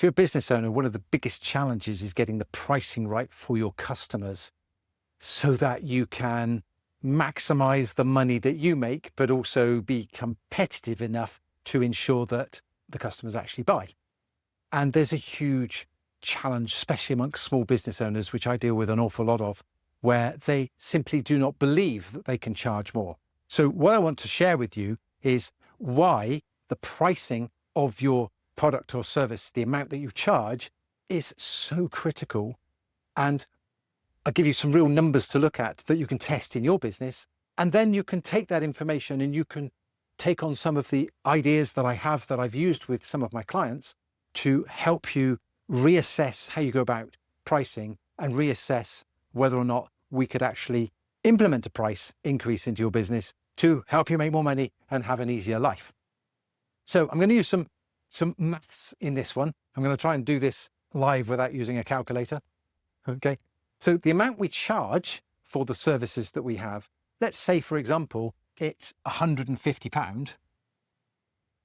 If you're a business owner, one of the biggest challenges is getting the pricing right for your customers so that you can maximize the money that you make, but also be competitive enough to ensure that the customers actually buy. And there's a huge challenge, especially amongst small business owners, which I deal with an awful lot of, where they simply do not believe that they can charge more. So what I want to share with you is why the pricing of your product or service, the amount that you charge, is so critical. And I'll give you some real numbers to look at that you can test in your business. And then you can take that information and you can take on some of the ideas that I have that I've used with some of my clients to help you reassess how you go about pricing and reassess whether or not we could actually implement a price increase into your business to help you make more money and have an easier life. So I'm going to use some maths in this one. I'm going to try and do this live without using a calculator. Okay. So the amount we charge for the services that we have, let's say, for example, it's £150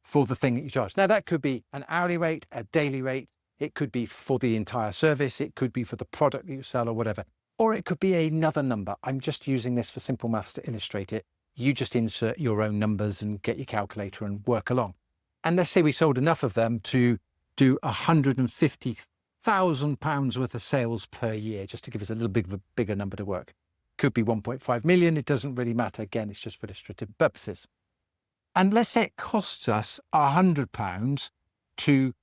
for the thing that you charge. Now that could be an hourly rate, a daily rate. It could be for the entire service. It could be for the product that you sell or whatever. Or it could be another number. I'm just using this for simple maths to illustrate it. You just insert your own numbers and get your calculator and work along. And let's say we sold enough of them to do £150,000 worth of sales per year, just to give us a little bit of a bigger number to work. Could be 1.5 million. It doesn't really matter. Again, it's just for illustrative purposes. And let's say it costs us £100 to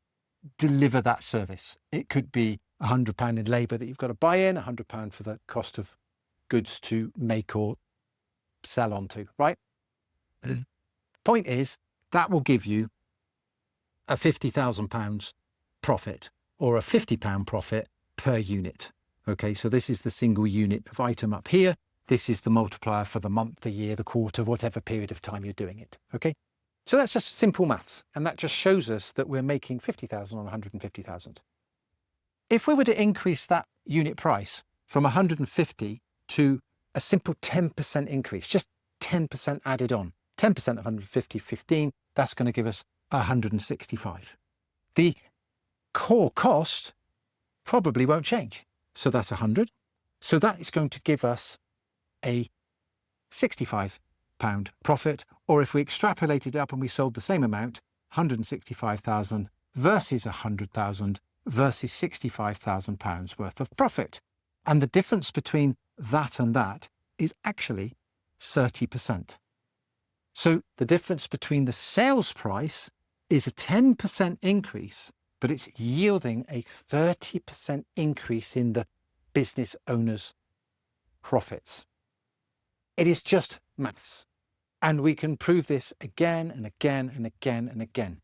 deliver that service. It could be £100 in labour that you've got to buy in, £100 for the cost of goods to make or sell onto, right? The point is that will give you a £50,000 profit or a £50 profit per unit. Okay, so this is the single unit of item up here. This is the multiplier for the month, the year, the quarter, whatever period of time you're doing it. Okay, so that's just simple maths. And that just shows us that we're making 50,000 on 150,000. If we were to increase that unit price from 150 to a simple 10% increase, just 10% added on, 10% of 150, 15, that's going to give us 165. The core cost probably won't change. So that's 100. So that is going to give us a £65 profit. Or if we extrapolate it up and we sold the same amount, 165,000 versus 100,000 versus £65,000 worth of profit. And the difference between that and that is actually 30%. So the difference between the sales price is a 10% increase, but it's yielding a 30% increase in the business owner's profits. It is just maths. And we can prove this again and again and again and again.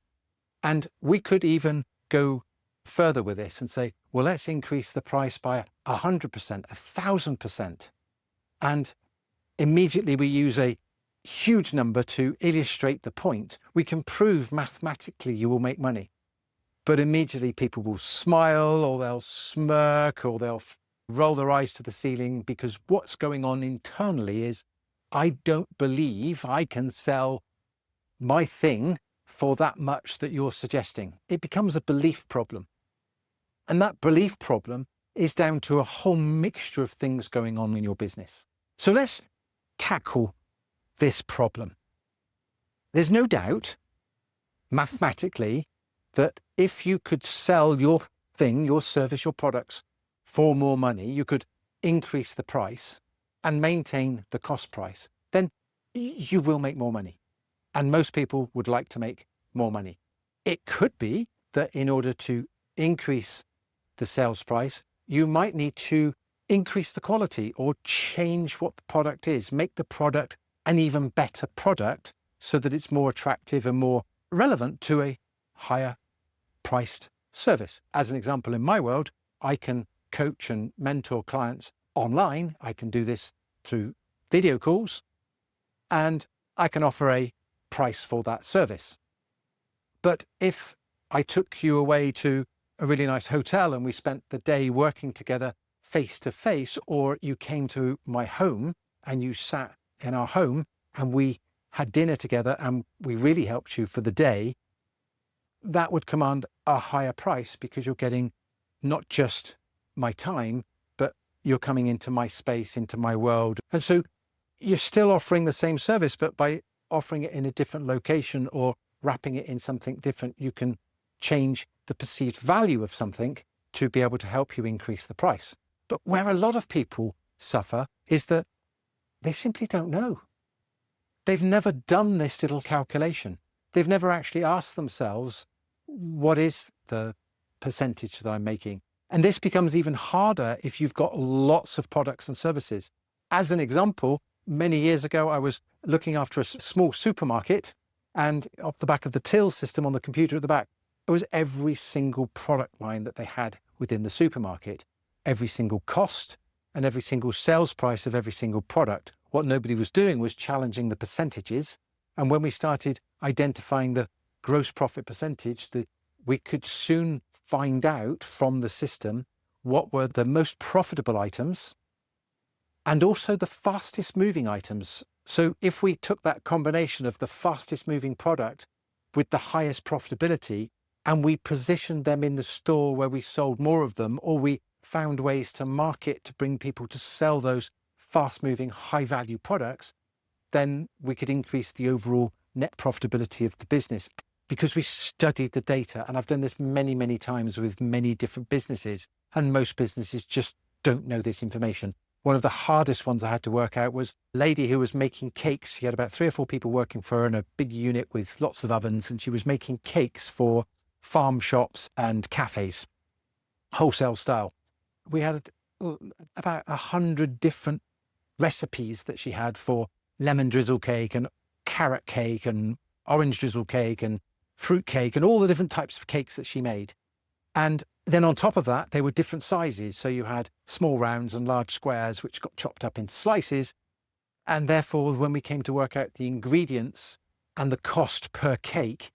And we could even go further with this and say, well, let's increase the price by 100%, 1,000%. And immediately we use a huge number to illustrate the point. We can prove mathematically you will make money. But immediately people will smile or they'll smirk or they'll roll their eyes to the ceiling, because what's going on internally is, I don't believe I can sell my thing for that much that you're suggesting. It becomes a belief problem. And that belief problem is down to a whole mixture of things going on in your business. So let's tackle this problem. There's no doubt, mathematically, that if you could sell your thing, your service, your products for more money, you could increase the price and maintain the cost price, then you will make more money. And most people would like to make more money. It could be that in order to increase the sales price, you might need to increase the quality or change what the product is, make the product an even better product so that it's more attractive and more relevant to a higher priced service. As an example, in my world, I can coach and mentor clients online. I can do this through video calls, and I can offer a price for that service. But if I took you away to a really nice hotel and we spent the day working together face to face, or you came to my home and you sat in our home and we had dinner together and we really helped you for the day, that would command a higher price because you're getting not just my time, but you're coming into my space, into my world. And so you're still offering the same service, but by offering it in a different location or wrapping it in something different, you can change the perceived value of something to be able to help you increase the price. But where a lot of people suffer is that they simply don't know. They've never done this little calculation. They've never actually asked themselves, what is the percentage that I'm making? And this becomes even harder if you've got lots of products and services. As an example, many years ago, I was looking after a small supermarket, and off the back of the till system on the computer at the back, it was every single product line that they had within the supermarket, every single cost and every single sales price of every single product. What nobody was doing was challenging the percentages. And when we started identifying the gross profit percentage, we could soon find out from the system what were the most profitable items and also the fastest moving items. So if we took that combination of the fastest moving product with the highest profitability and we positioned them in the store where we sold more of them, or we found ways to market to bring people to sell those fast moving, high value products, then we could increase the overall net profitability of the business because we studied the data. And I've done this many, many times with many different businesses, and most businesses just don't know this information. One of the hardest ones I had to work out was a lady who was making cakes. She had about 3 or 4 people working for her in a big unit with lots of ovens, and she was making cakes for farm shops and cafes, wholesale style. We had about 100 different recipes that she had for lemon drizzle cake and carrot cake and orange drizzle cake and fruit cake and all the different types of cakes that she made. And then on top of that, they were different sizes. So you had small rounds and large squares, which got chopped up into slices. And therefore, when we came to work out the ingredients and the cost per cake,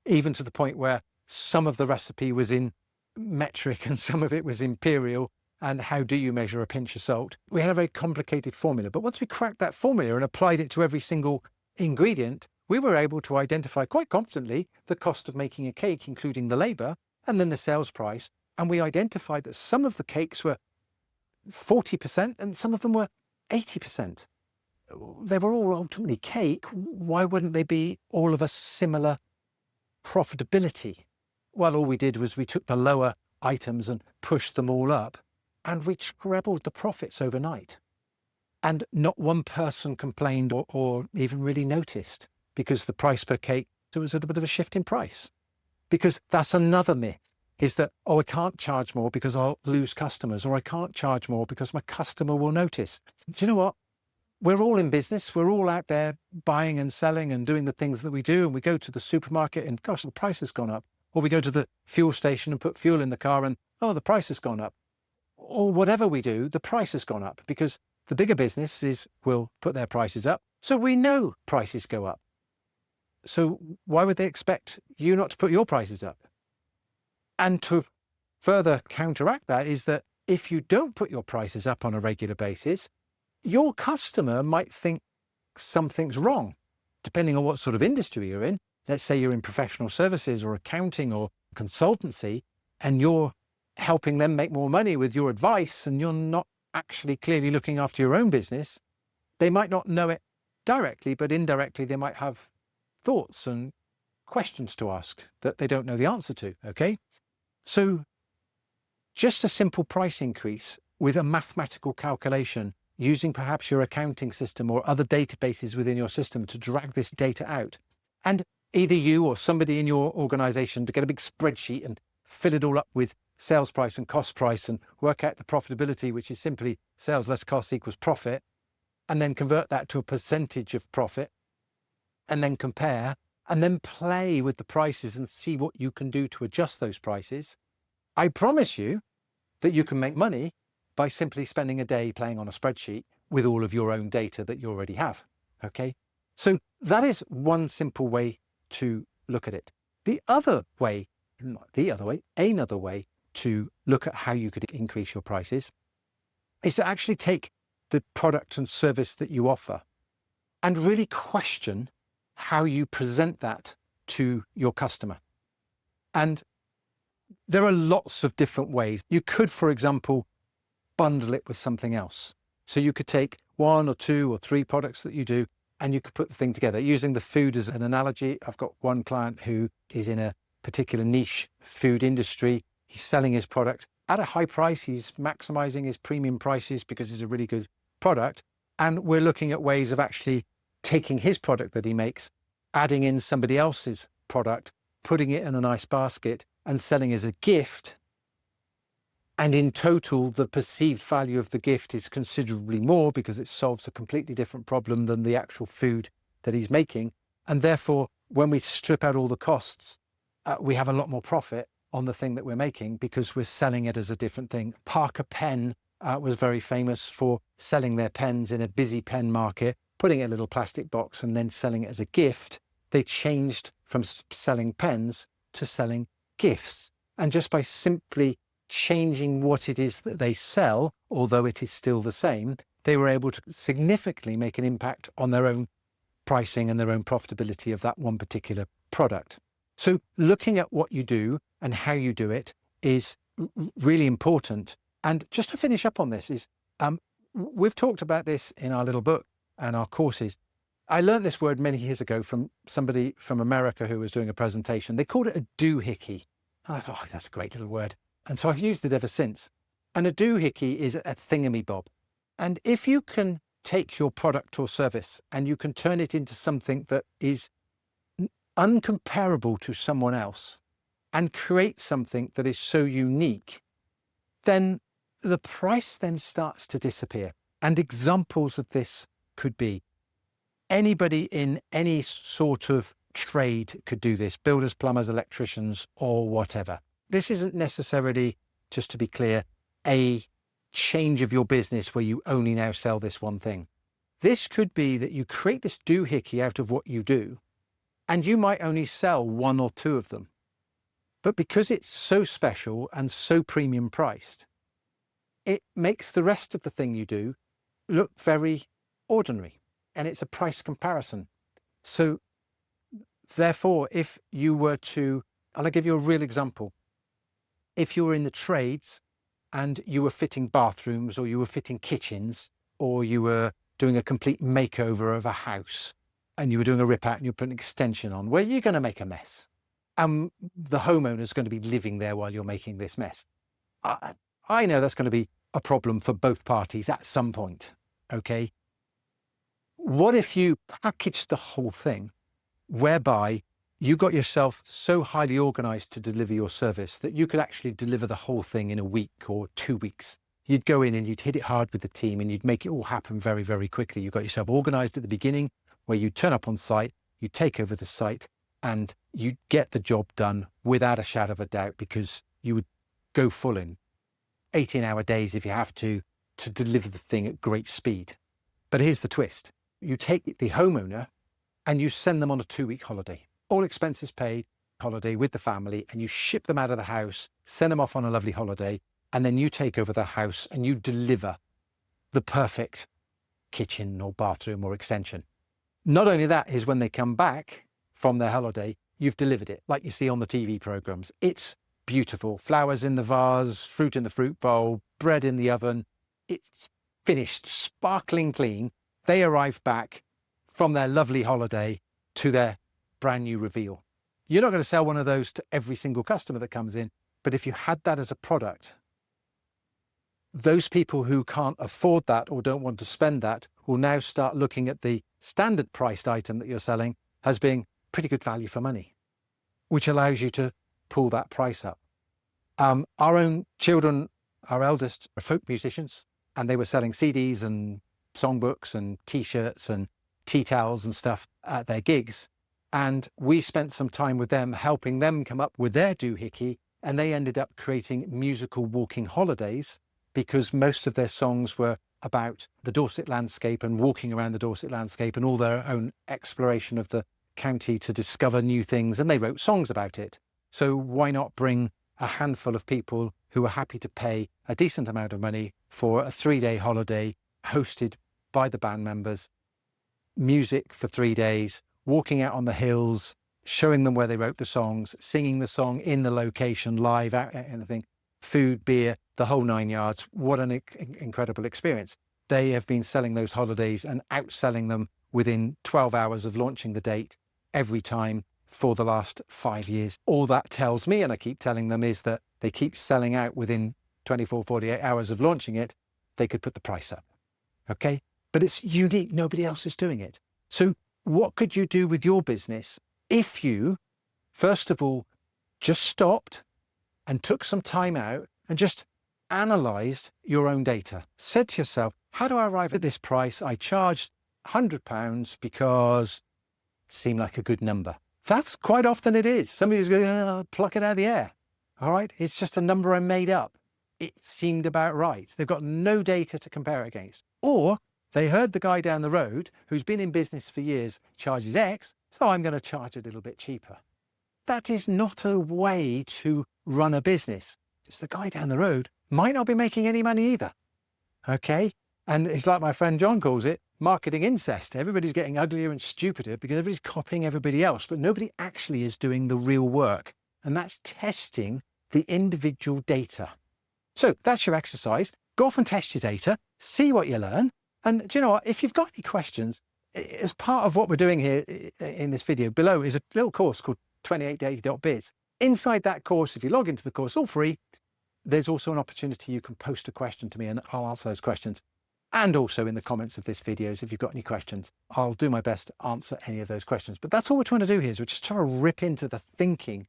even to the point where some of the recipe was in metric and some of it was imperial, and how do you measure a pinch of salt? We had a very complicated formula. But once we cracked that formula and applied it to every single ingredient, we were able to identify quite confidently the cost of making a cake, including the labor, and then the sales price. And we identified that some of the cakes were 40% and some of them were 80%. They were all ultimately cake. Why wouldn't they be all of a similar profitability? Well, all we did was we took the lower items and pushed them all up, and we trebled the profits overnight. And not one person complained or even really noticed, because the price per cake, there was a bit of a shift in price. Because that's another myth, is that, oh, I can't charge more because I'll lose customers, or I can't charge more because my customer will notice. Do you know what? We're all in business. We're all out there buying and selling and doing the things that we do. And we go to the supermarket and, gosh, the price has gone up. Or we go to the fuel station and put fuel in the car and, oh, the price has gone up. Or whatever we do, the price has gone up, because the bigger businesses will put their prices up. So we know prices go up. So why would they expect you not to put your prices up? And to further counteract that is that if you don't put your prices up on a regular basis, your customer might think something's wrong, depending on what sort of industry you're in. Let's say you're in professional services or accounting or consultancy, and you're helping them make more money with your advice, and you're not actually clearly looking after your own business. They might not know it directly, but indirectly they might have thoughts and questions to ask that they don't know the answer to, okay? So just a simple price increase with a mathematical calculation, using perhaps your accounting system or other databases within your system to drag this data out. And either you or somebody in your organization to get a big spreadsheet and fill it all up with sales price and cost price and work out the profitability, which is simply sales less cost equals profit, and then convert that to a percentage of profit, and then compare, and then play with the prices and see what you can do to adjust those prices. I promise you that you can make money by simply spending a day playing on a spreadsheet with all of your own data that you already have, okay? So that is one simple way to look at it. Another way to look at how you could increase your prices is to actually take the product and service that you offer and really question how you present that to your customer. And there are lots of different ways. You could, for example, bundle it with something else. So you could take 1 or 2 or 3 products that you do, and you could put the thing together. Using the food as an analogy, I've got one client who is in a particular niche food industry. He's selling his product at a high price. He's maximizing his premium prices because it's a really good product. And we're looking at ways of actually taking his product that he makes, adding in somebody else's product, putting it in a nice basket and selling as a gift. And in total, the perceived value of the gift is considerably more because it solves a completely different problem than the actual food that he's making. And therefore, when we strip out all the costs, we have a lot more profit on the thing that we're making because we're selling it as a different thing. Parker Pen was very famous for selling their pens in a busy pen market, putting it in a little plastic box and then selling it as a gift. They changed from selling pens to selling gifts. And just by simply changing what it is that they sell, although it is still the same, they were able to significantly make an impact on their own pricing and their own profitability of that one particular product. So looking at what you do and how you do it is really important. And just to finish up on this is, we've talked about this in our little book and our courses. I learned this word many years ago from somebody from America who was doing a presentation. They called it a doohickey. And I thought, oh, that's a great little word. And so I've used it ever since. And a doohickey is a thingamy-bob. And if you can take your product or service and you can turn it into something that is uncomparable to someone else and create something that is so unique, then the price then starts to disappear. And examples of this could be anybody in any sort of trade could do this, builders, plumbers, electricians, or whatever. This isn't necessarily, just to be clear, a change of your business where you only now sell this one thing. This could be that you create this doohickey out of what you do, and you might only sell 1 or 2 of them. But because it's so special and so premium priced, it makes the rest of the thing you do look very ordinary, and it's a price comparison. So therefore, if you were to, and I'll give you a real example. If you were in the trades and you were fitting bathrooms or you were fitting kitchens or you were doing a complete makeover of a house and you were doing a rip out and you put an extension on, well, you're going to make a mess. And the homeowner's going to be living there while you're making this mess. I know that's going to be a problem for both parties at some point, okay? What if you packaged the whole thing whereby you got yourself so highly organized to deliver your service that you could actually deliver the whole thing in a week or 2 weeks? You'd go in and you'd hit it hard with the team and you'd make it all happen very, very quickly. You got yourself organized at the beginning where you turn up on site, you take over the site, and you get the job done without a shadow of a doubt because you would go full in 18-hour days if you have to deliver the thing at great speed. But here's the twist. You take the homeowner and you send them on a 2-week holiday, all expenses paid, holiday with the family, and you ship them out of the house, send them off on a lovely holiday, and then you take over the house and you deliver the perfect kitchen or bathroom or extension. Not only that is when they come back from their holiday, you've delivered it like you see on the TV programs. It's beautiful. Flowers in the vase, fruit in the fruit bowl, bread in the oven. It's finished, sparkling clean. They arrive back from their lovely holiday to their brand new reveal. You're not going to sell one of those to every single customer that comes in, but if you had that as a product, those people who can't afford that or don't want to spend that will now start looking at the standard priced item that you're selling as being pretty good value for money, which allows you to pull that price up. Our own children, our eldest, are folk musicians, and they were selling CDs and songbooks and T-shirts and tea towels and stuff at their gigs. And we spent some time with them, helping them come up with their doohickey, and they ended up creating musical walking holidays because most of their songs were about the Dorset landscape and walking around the Dorset landscape and all their own exploration of the county to discover new things, and they wrote songs about it. So why not bring a handful of people who are happy to pay a decent amount of money for a 3-day holiday hosted by the band members, music for 3 days, walking out on the hills, showing them where they wrote the songs, singing the song in the location, live, out, anything, food, beer, the whole 9 yards. What an incredible experience. They have been selling those holidays and outselling them within 12 hours of launching the date every time for the last 5 years. All that tells me, and I keep telling them, is that they keep selling out within 24, 48 hours of launching it. They could put the price up. Okay. But it's unique. Nobody else is doing it. So what could you do with your business if you, first of all, just stopped and took some time out and just analysed your own data? Said to yourself, how do I arrive at this price? I charged £100 because it seemed like a good number. That's quite often it is. Somebody's going to pluck it out of the air. All right. It's just a number I made up. It seemed about right. They've got no data to compare it against. Or they heard the guy down the road who's been in business for years charges X, so I'm going to charge a little bit cheaper. That is not a way to run a business. It's the guy down the road might not be making any money either. Okay? And it's like my friend John calls it, marketing incest. Everybody's getting uglier and stupider because everybody's copying everybody else, but nobody actually is doing the real work. And that's testing the individual data. So that's your exercise. Go off and test your data, see what you learn. And do you know what? If you've got any questions, as part of what we're doing here in this video, below is a little course called 28day.biz. Inside that course, if you log into the course all free, there's also an opportunity you can post a question to me and I'll answer those questions. And also in the comments of this video, if you've got any questions, I'll do my best to answer any of those questions. But that's all we're trying to do here is we're just trying to rip into the thinking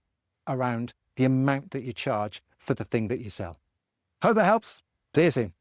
around the amount that you charge for the thing that you sell. Hope that helps. See you soon.